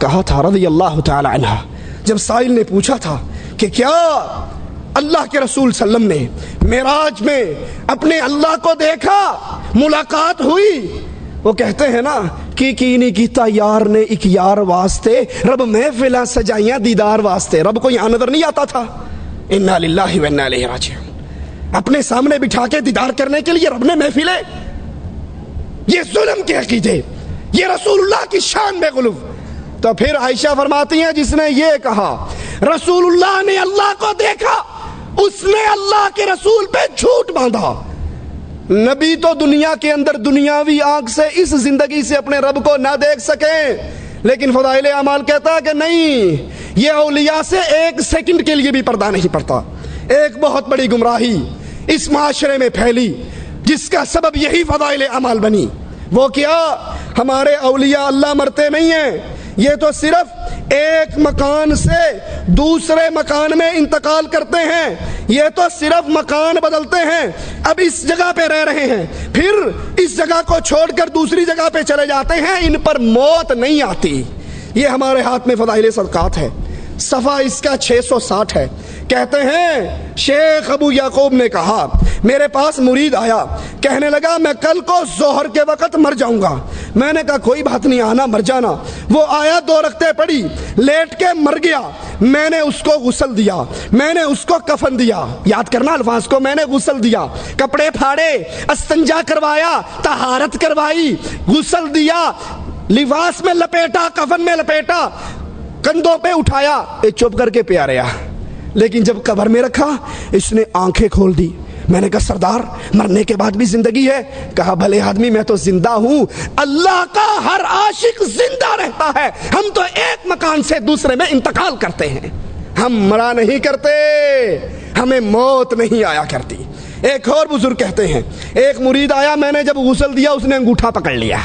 کہا تھا رضی اللہ تعالی عنہ، جب سائل نے پوچھا تھا کہ کیا اللہ کے رسول صلی اللہ علیہ وسلم نے معراج میں اپنے اللہ کو دیکھا، ملاقات ہوئی؟ وہ کہتے ہیں نا کی نہیں کیتا یار نے ایک یار واسطے، رب محفلہ سجائیاں دیدار واسطے، رب کو یہاں نظر نہیں آتا تھا؟ انا للہ و انا الیہ راجعون، اپنے سامنے بٹھا کے دیدار کرنے کے لیے رب نے محفلیں؟ یہ ظلم کے عقیدے، یہ رسول اللہ کی شان میں غلو۔ تو پھر عائشہ فرماتی ہیں جس نے یہ کہا رسول اللہ نے اللہ کو دیکھا، اس نے اللہ کے رسول پہ جھوٹ باندھا۔ نبی تو دنیا کے اندر دنیاوی آنکھ سے اس زندگی سے اپنے رب کو نہ دیکھ سکیں، لیکن فضائل اعمال کہتا ہے کہ نہیں، یہ اولیاء سے ایک سیکنڈ کے لیے بھی پردہ نہیں پڑتا۔ ایک بہت بڑی گمراہی اس معاشرے میں پھیلی جس کا سبب یہی فضائل اعمال بنی۔ وہ کیا؟ ہمارے اولیاء اللہ مرتے نہیں ہیں، یہ تو صرف ایک مکان سے دوسرے مکان میں انتقال کرتے ہیں، یہ تو صرف مکان بدلتے ہیں، اب اس جگہ پہ رہ رہے ہیں، پھر اس جگہ کو چھوڑ کر دوسری جگہ پہ چلے جاتے ہیں، ان پر موت نہیں آتی۔ یہ ہمارے ہاتھ میں فضائل صدقات ہے، صفحہ اس کا 660 ہے۔ کہتے ہیں شیخ ابو یعقوب نے کہا میرے پاس مرید آیا، کہنے لگا میں کل کو ظہر کے وقت مر جاؤں گا۔ میں نے کہا کوئی بات نہیں، آنا مر جانا۔ وہ آیا، 2 رکعتیں پڑھی، لیٹ کے مر گیا۔ میں نے اس کو غسل دیا، میں نے اس کو کفن دیا، یاد کرنا الفاظ کو، میں نے غسل دیا، کپڑے پھاڑے، استنجا کروایا، طہارت کروائی، غسل دیا، لباس میں لپیٹا، کفن میں لپیٹا، کندھوں پہ اٹھایا، چپ کر کے پیاریا۔ لیکن جب قبر میں رکھا اس نے آنکھیں کھول دی۔ میں نے کہا سردار مرنے کے بعد بھی زندگی ہے؟ کہا بھلے آدمی میں تو زندہ ہوں، اللہ کا ہر عاشق زندہ رہتا ہے، ہم تو ایک مکان سے دوسرے میں انتقال کرتے ہیں، ہم مرا نہیں کرتے، ہمیں موت نہیں آیا کرتی۔ ایک اور بزرگ کہتے ہیں ایک مرید آیا، میں نے جب غسل دیا اس نے انگوٹھا پکڑ لیا،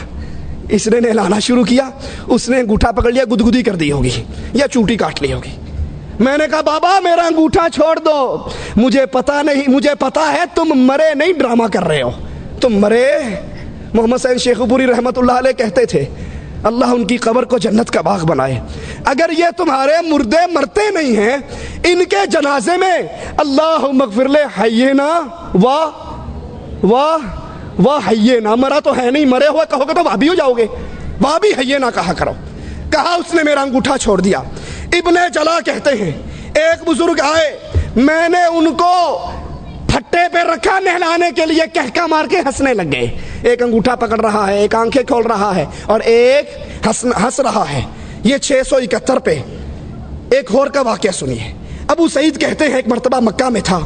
اس نے نہلانا شروع کیا، اس نے انگوٹھا پکڑ لیا، گدگدی کر دی ہوگی یا چوٹی کاٹ لی ہوگی۔ میں نے کہا بابا میرا انگوٹھا چھوڑ دو، مجھے پتا نہیں، مجھے پتا ہے تم مرے نہیں، ڈرامہ کر رہے ہو، تم مرے۔ محمد سعید شیخ پوری رحمت اللہ علیہ کہتے تھے اللہ ان کی قبر کو جنت کا باغ بنائے، اگر یہ تمہارے مردے مرتے نہیں ہیں، ان کے جنازے میں اللہم اغفر لے حینا واہ حینا، مرا تو ہے نہیں، مرے ہوئے کہو گے تو بھابی ہو جاؤ گے، بھابی حینا کہا کرو۔ کہا اس نے میرا انگوٹھا چھوڑ دیا۔ ابن جلا کہتے ہیں ایک بزرگ آئے، میں نے ان کو پھٹے پہ رکھا نہلانے کے لیے، کہکا مار کے ہنسنے لگ گئے، ایک انگوٹھا پکڑ رہا ہے، ایک آنکھیں کھول رہا ہے اور ایک ہنس رہا ہے۔ یہ 671 پہ ایک اور کا واقعہ سنیے۔ ابو سعید کہتے ہیں ایک مرتبہ مکہ میں تھا،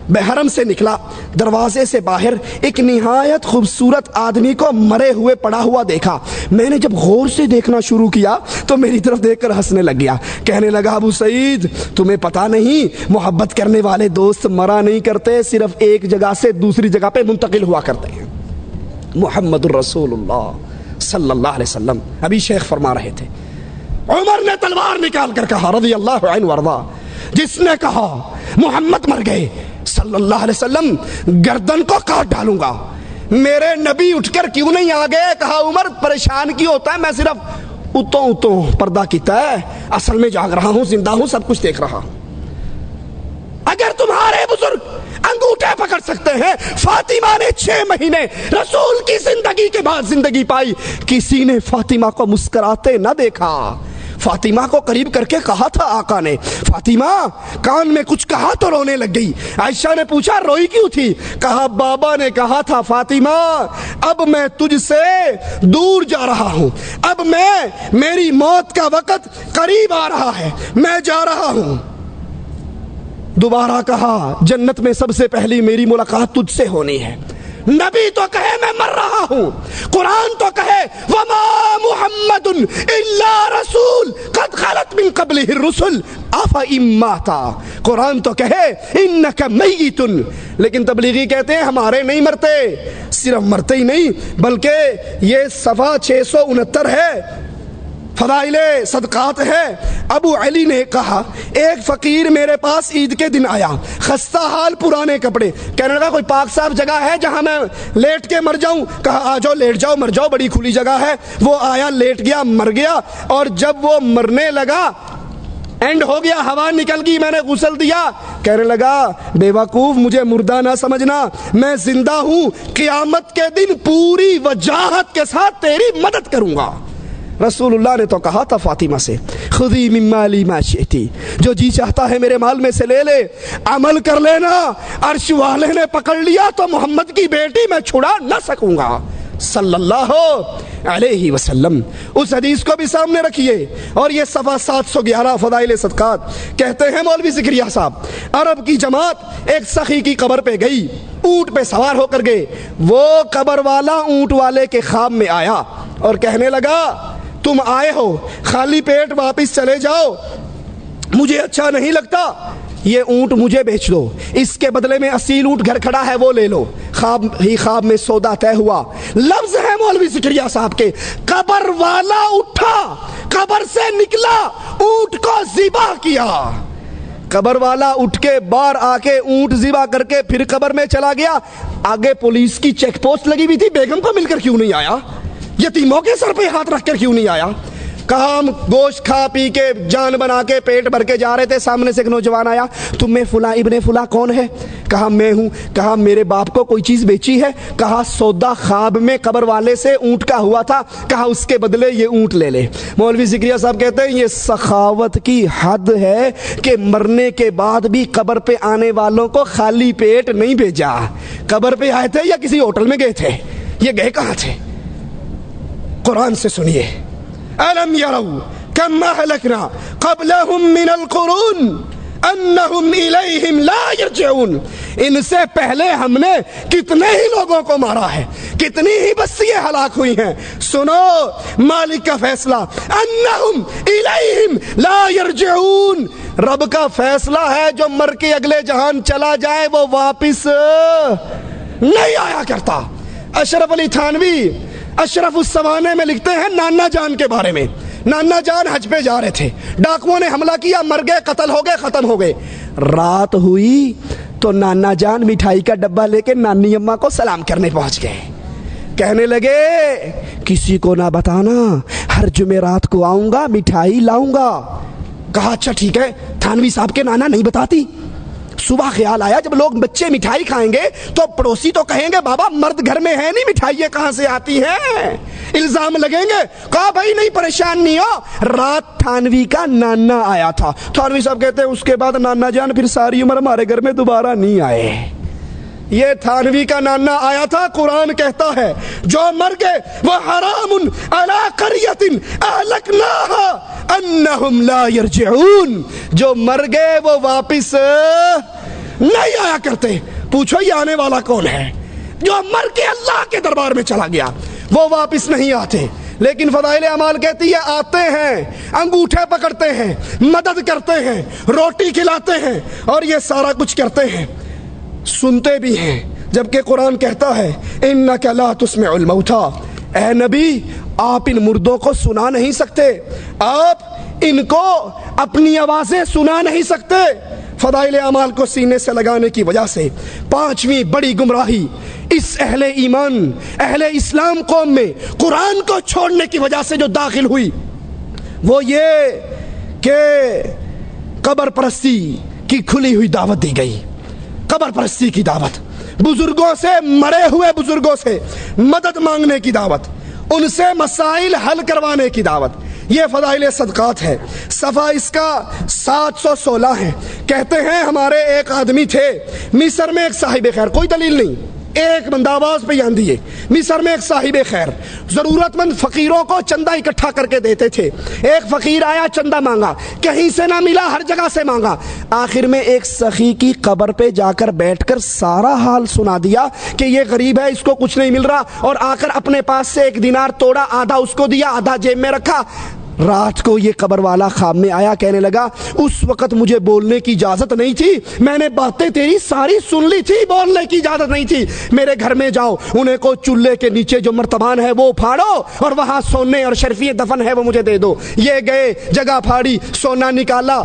بحرم سے نکلا، دروازے سے باہر ایک نہایت خوبصورت آدمی کو مرے ہوئے پڑا ہوا دیکھا۔ میں نے جب غور سے دیکھنا شروع کیا تو میری طرف دیکھ کر ہنسنے لگ گیا، کہنے لگا ابو سعید تمہیں پتا نہیں، محبت کرنے والے دوست مرا نہیں کرتے، صرف ایک جگہ سے دوسری جگہ پہ منتقل ہوا کرتے ہیں۔ محمد الرسول اللہ صلی اللہ علیہ وسلم ابھی شیخ فرما رہے تھے، عمر نے تلوار نکال کر کہا رضی اللہ عنہ وارضا، جس نے کہا محمد مر گئے صلی اللہ علیہ وسلم گردن کو کاٹ ڈالوں گا۔ میرے نبی اٹھ کر کیوں نہیں آ گئے؟ کہا عمر پریشان کیوں ہوتا ہے، میں صرف اتوں پردہ کیتا ہے، اصل میں جاگ رہا ہوں، زندہ ہوں، سب کچھ دیکھ رہا ہوں۔ اگر تمہارے بزرگ انگوٹھے پکڑ سکتے ہیں، فاطمہ نے 6 مہینے رسول کی زندگی کے بعد زندگی پائی، کسی نے فاطمہ کو مسکراتے نہ دیکھا۔ فاطمہ کو قریب کر کے کہا تھا آقا نے، فاطمہ کان میں کچھ کہا تو رونے لگ گئی۔ عائشہ نے پوچھا روئی کیوں تھی؟ کہا بابا نے کہا تھا فاطمہ اب میں تجھ سے دور جا رہا ہوں، اب میری موت کا وقت قریب آ رہا ہے، میں جا رہا ہوں۔ دوبارہ کہا جنت میں سب سے پہلی میری ملاقات تجھ سے ہونی ہے۔ نبی تو کہے میں مر رہا ہوں، قرآن تو کہے وما محمد الا رسول قد خلت من قبلہ الرسل افإن مات، قرآن تو کہے انک میت، لیکن تبلیغی کہتے ہیں ہمارے نہیں مرتے، صرف مرتے ہی نہیں بلکہ یہ صفحہ 669 ہے، فضائل صدقات ہے۔ ابو علی نے کہا ایک فقیر میرے پاس عید کے دن آیا، خستہ حال، پرانے کپڑے، کہنے لگا کوئی پاک صاف جگہ ہے جہاں میں لیٹ کے مر جاؤں؟ کہا آ جاؤ، لیٹ جاؤ، مر جاؤ، بڑی کھلی جگہ ہے۔ وہ آیا، لیٹ گیا، مر گیا، اور جب وہ مرنے لگا، اینڈ ہو گیا، ہوا نکل گئی، میں نے غسل دیا، کہنے لگا بے وقوف، مجھے مردہ نہ سمجھنا، میں زندہ ہوں، قیامت کے دن پوری وجاہت کے ساتھ تیری مدد کروں گا۔ رسول اللہ نے تو کہا تھا فاطمہ سے خذی من مالی ما شئتی، جو جی چاہتا ہے میرے مال میں سے لے لے، عمل کر لینا، عرش والے نے پکڑ لیا تو محمد کی بیٹی میں چھڑا نہ سکوں گا صلی اللہ علیہ وسلم۔ اس حدیث کو بھی سامنے رکھیے۔ اور یہ صفحہ 711 فضائل صدقات، کہتے ہیں مولوی زکریا صاحب، عرب کی جماعت ایک سخی کی قبر پہ گئی، اونٹ پہ سوار ہو کر گئے، وہ قبر والا اونٹ والے کے خواب میں آیا اور کہنے لگا تم آئے ہو خالی پیٹ واپس چلے جاؤ، مجھے اچھا نہیں لگتا، یہ اونٹ مجھے بیچ دو، اس کے بدلے میں اصیل اونٹ گھر کھڑا ہے وہ لے لو۔ خواب ہی خواب میں سودا طے ہوا۔ لفظ ہے مولوی زکریا صاحب کے، قبر والا اٹھا، قبر سے نکلا، اونٹ کو ذبح کیا۔ قبر والا اٹھ کے باہر آ کے اونٹ ذبح کر کے پھر قبر میں چلا گیا۔ آگے پولیس کی چیک پوسٹ لگی ہوئی تھی، بیگم کو مل کر کیوں نہیں آیا؟ یتیموں کے سر پہ ہاتھ رکھ کر کیوں نہیں آیا؟ کہا ہم گوشت کھا پی کے جان بنا کے پیٹ بھر کے جا رہے تھے، سامنے سے ایک نوجوان آیا، تم میں فلاں ابن فلاں کون ہے؟ کہا میں ہوں۔ کہا میرے باپ کو کوئی چیز بیچی ہے؟ کہا سودا خواب میں قبر والے سے اونٹ کا ہوا تھا، کہا اس کے بدلے یہ اونٹ لے لے۔ مولوی زکریا صاحب کہتے ہیں یہ سخاوت کی حد ہے کہ مرنے کے بعد بھی قبر پہ آنے والوں کو خالی پیٹ نہیں بھیجا۔ قبر پہ آئے تھے یا کسی ہوٹل میں گئے تھے؟ یہ گئے کہاں تھے؟ قرآن سے سنیے، أَلَمْ يَرَوْا كَمْ أَهْلَكْنَا قَبْلَهُمْ مِنَ الْقُرُونِ أَنَّهُمْ إِلَيْهِمْ لَا يَرْجِعُونَ، ان سے پہلے ہم نے کتنے ہی لوگوں کو مارا ہے، کتنی ہی بستیاں ہلاک ہوئی ہیں۔ سنو مالک کا فیصلہ، أَنَّهُمْ إِلَيْهِمْ لَا يَرْجِعُونَ، رب کا فیصلہ ہے جو مر کے اگلے جہان چلا جائے وہ واپس نہیں آیا کرتا۔ اشرف علی تھانوی اشرف السمانے میں لکھتے ہیں نانا جان کے بارے میں، نانا جان حج پہ جا رہے تھے، ڈاکوؤں نے حملہ کیا، مر گئے، قتل ہو گئے، ختم ہو گئے۔ رات ہوئی تو نانا جان مٹھائی کا ڈبہ لے کے نانی اماں کو سلام کرنے پہنچ گئے، کہنے لگے کسی کو نہ بتانا، ہر جمعرات کو آؤں گا، مٹھائی لاؤں گا۔ کہا اچھا ٹھیک ہے۔ تھانوی صاحب کے نانا نہیں بتاتی۔ صبح خیال آیا جب لوگ بچے مٹھائی کھائیں گے تو پڑوسی تو کہیں گے بابا مرد گھر میں ہے نہیں، مٹھائیاں کہاں سے آتی ہیں، الزام لگیں گے۔ کہا بھائی نہیں، پریشان نہیں ہو۔ رات تھانوی کا نانا آیا تھا۔ تھانوی صاحب کہتے ہیں اس کے بعد نانا جان پھر ساری عمر ہمارے گھر میں دوبارہ نہیں آئے۔ یہ تھانوی کا نانا آیا تھا۔ قرآن کہتا ہے جو مر گئے وہ حرام علی قریۃ اہلکناها انہم لا یرجعون، جو مر گئے وہ واپس نہیں آیا کرتے۔ پوچھو یہ آنے والا کون ہے؟ جو مر کے اللہ کے دربار میں چلا گیا وہ واپس نہیں آتے۔ لیکن فضائل اعمال کہتی ہے آتے ہیں، انگوٹھے پکڑتے ہیں، مدد کرتے ہیں، روٹی کھلاتے ہیں اور یہ سارا کچھ کرتے ہیں، سنتے بھی ہیں، جبکہ قرآن کہتا ہے انک لا تسمع الموتیٰ، اے نبی آپ ان مردوں کو سنا نہیں سکتے، آپ ان کو اپنی آوازیں سنا نہیں سکتے۔ فضائل اعمال کو سینے سے لگانے کی وجہ سے پانچویں بڑی گمراہی اس اہل ایمان، اہل اسلام قوم میں قرآن کو چھوڑنے کی وجہ سے جو داخل ہوئی وہ یہ کہ قبر پرستی کی کھلی ہوئی دعوت دی گئی۔ قبر پرستی کی دعوت، بزرگوں سے، مرے ہوئے بزرگوں سے مدد مانگنے کی دعوت، ان سے مسائل حل کروانے کی دعوت، یہ فضائل صدقات ہے۔ صفحہ اس کا 716 ہے۔ کہتے ہیں ہمارے ایک آدمی تھے مصر میں، ایک صاحب خیر، کوئی دلیل نہیں، ایک بندہ آواز پہ یان دیے، مصر میں ایک صاحب خیر ضرورت مند فقیروں کو چندہ اکٹھا کر کے دیتے تھے۔ ایک فقیر آیا، چندہ مانگا، کہیں سے نہ ملا، ہر جگہ سے مانگا، آخر میں ایک سخی کی قبر پہ جا کر بیٹھ کر سارا حال سنا دیا کہ یہ غریب ہے، اس کو کچھ نہیں مل رہا، اور آ کر اپنے پاس سے 1 دینار توڑا، آدھا اس کو دیا، آدھا جیب میں رکھا۔ رات کو یہ قبر والا خواب میں آیا، کہنے لگا اس وقت مجھے بولنے کی اجازت نہیں تھی، میں نے باتیں تیری ساری سن لی تھی، بولنے کی اجازت نہیں تھی، میرے گھر میں جاؤ، انہیں کو چولہے کے نیچے جو مرتبان ہے وہ پھاڑو اور وہاں سونے اور شرفی دفن ہے وہ مجھے دے دو۔ یہ گئے، جگہ پھاڑی، سونا نکالا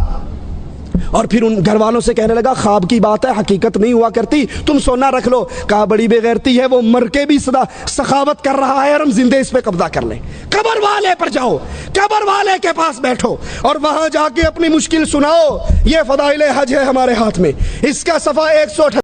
اور پھر ان گھر والوں سے کہنے لگا خواب کی بات ہے، حقیقت نہیں ہوا کرتی، تم سونا رکھ لو۔ کہا بڑی بے غیرتی ہے، وہ مر کے بھی صدا سخاوت کر رہا ہے اور ہم زندے اس پہ قبضہ کر لیں۔ قبر والے پر جاؤ، قبر والے کے پاس بیٹھو اور وہاں جا کے اپنی مشکل سناؤ۔ یہ فضائل حج ہے ہمارے ہاتھ میں، اس کا صفحہ 158